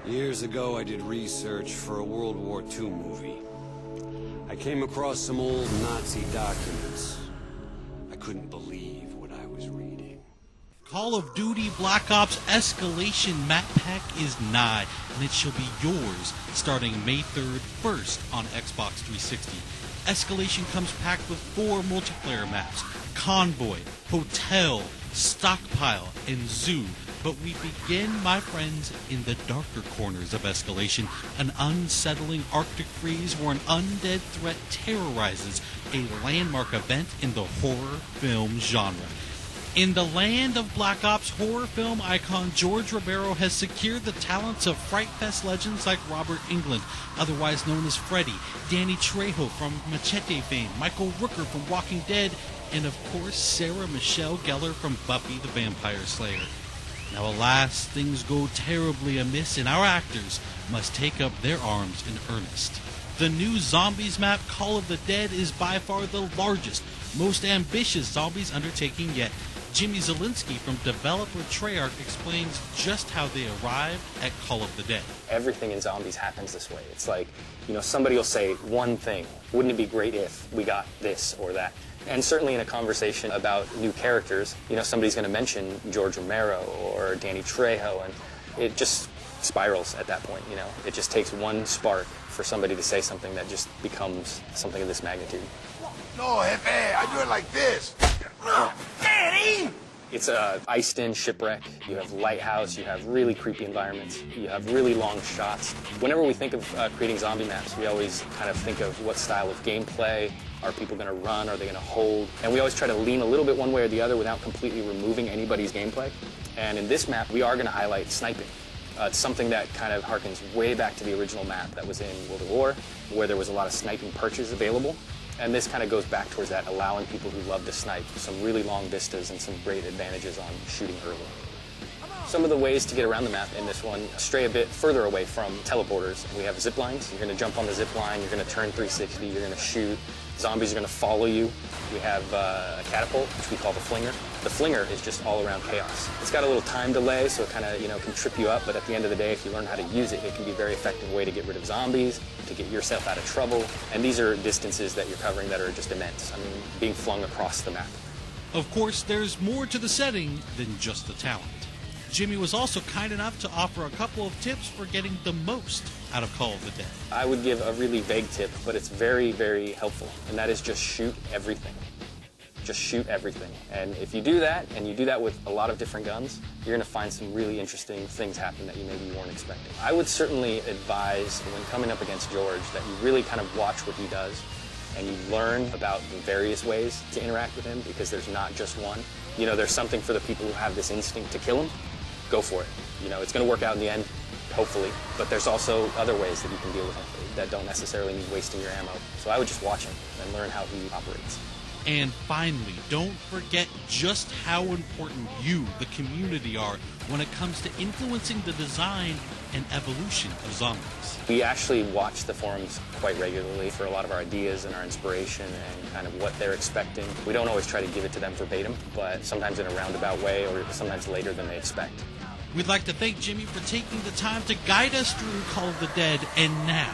Years ago, I did research for a World War II movie. I came across some old Nazi documents. I couldn't believe what I was reading. Call of Duty Black Ops Escalation map pack is nigh, and it shall be yours starting May 3rd, first on Xbox 360. Escalation comes packed with 4 multiplayer maps: Convoy, Hotel, Stockpile, and Zoo. But we begin, my friends, in the darker corners of Escalation, an unsettling Arctic freeze where an undead threat terrorizes a landmark event in the horror film genre. In the land of Black Ops, horror film icon George Romero has secured the talents of Fright Fest legends like Robert Englund, otherwise known as Freddy, Danny Trejo from Machete fame, Michael Rooker from Walking Dead, and of course Sarah Michelle Gellar from Buffy the Vampire Slayer. Now, alas, things go terribly amiss, and our actors must take up their arms in earnest. The new Zombies map, Call of the Dead, is by far the largest, most ambitious Zombies undertaking yet. Jimmy Zielinski from developer Treyarch explains just how they arrived at Call of the Dead. Everything in Zombies happens this way. It's like, somebody will say one thing. Wouldn't it be great if we got this or that? And certainly in a conversation about new characters, somebody's going to mention George Romero or Danny Trejo, and it just spirals at that point, It just takes one spark for somebody to say something that just becomes something of this magnitude. No, Jefe, I do it like this. Daddy! It's a iced-in shipwreck. You have lighthouse, you have really creepy environments, you have really long shots. Whenever we think of creating zombie maps, we always kind of think of what style of gameplay. Are people going to run? Are they going to hold? And we always try to lean a little bit one way or the other without completely removing anybody's gameplay. And in this map, we are going to highlight sniping. It's something that kind of harkens way back to the original map that was in World at War, where there was a lot of sniping perches available. And this kind of goes back towards that, allowing people who love to snipe some really long vistas and some great advantages on shooting early. Some of the ways to get around the map in this one stray a bit further away from teleporters. We have zip lines. You're going to jump on the zip line, you're going to turn 360, you're going to shoot. Zombies are going to follow you. We have a catapult, which we call the flinger. The flinger is just all around chaos. It's got a little time delay, so it kind of, can trip you up, but at the end of the day, if you learn how to use it, it can be a very effective way to get rid of zombies, to get yourself out of trouble. And these are distances that you're covering that are just immense. I mean, being flung across the map. Of course, there's more to the setting than just the talent. Jimmy was also kind enough to offer a couple of tips for getting the most out of Call of the Dead. I would give a really vague tip, but it's very, very helpful, and that is just shoot everything. Just shoot everything. And if you do that, and you do that with a lot of different guns, you're going to find some really interesting things happen that you maybe weren't expecting. I would certainly advise, when coming up against George, that you really kind of watch what he does, and you learn about the various ways to interact with him, because there's not just one. There's something for the people who have this instinct to kill him. Go for it. It's going to work out in the end, hopefully, but there's also other ways that you can deal with him that don't necessarily mean wasting your ammo. So I would just watch him and learn how he operates. And finally, don't forget just how important you, the community, are when it comes to influencing the design and evolution of zombies. We actually watch the forums quite regularly for a lot of our ideas and our inspiration and kind of what they're expecting. We don't always try to give it to them verbatim, but sometimes in a roundabout way or sometimes later than they expect. We'd like to thank Jimmy for taking the time to guide us through Call of the Dead, and now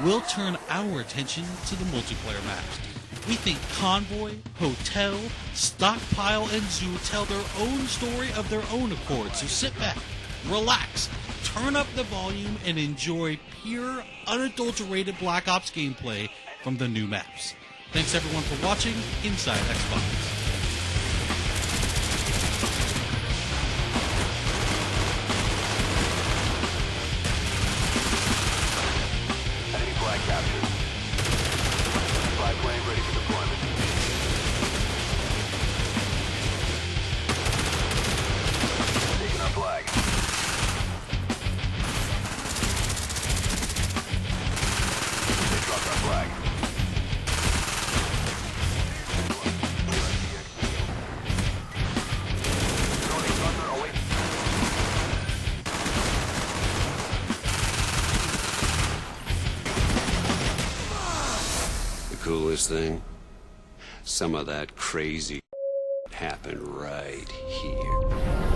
we'll turn our attention to the multiplayer maps. We think Convoy, Hotel, Stockpile, and Zoo tell their own story of their own accord, so sit back, relax, turn up the volume, and enjoy pure, unadulterated Black Ops gameplay from the new maps. Thanks everyone for watching Inside Xbox. Captured. Flag plane ready for deployment. Taking our flag. They dropped our flag. Coolest thing? Some of that crazy happened right here.